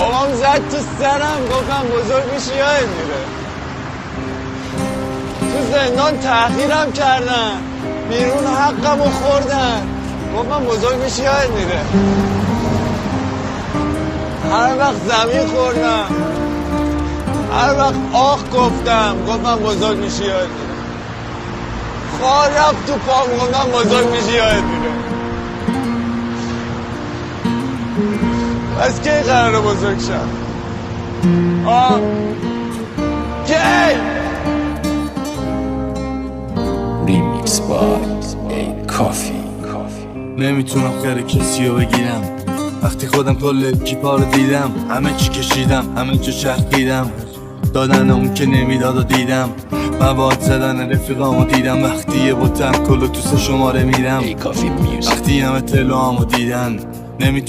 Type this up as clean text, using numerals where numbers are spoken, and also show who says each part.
Speaker 1: بابام زد تو سرم، گفتم بزرگ میشی یاد میره. تو زندان تحقیرم کردن، بیرون حقمو خوردن، گفتم بزرگ میشی یاد میره. هر وقت زمین خوردم، هر وقت آخ گفتم بزرگ میشی یاد میره. خار رفت تو پام، گفتم بزرگ میشی یاد میره. پس کی قراره بزرگ شم؟ کی؟
Speaker 2: ریمیکس بای ای کافی.
Speaker 3: نمیتونم خیر کسی رو بگیرم وقتی خودم کل اکیپا رو دیدم. همه چی کشیدم، همه جا چرخیدم، دادن اون که نمیداد و دیدم. مواد زدن رفیقامو دیدم، وقتی یه بوتم کلو تو 3 شماره میرم.
Speaker 2: ای کافی میوزیک.
Speaker 3: وقتی همه تلوامو دیدن نمیتونم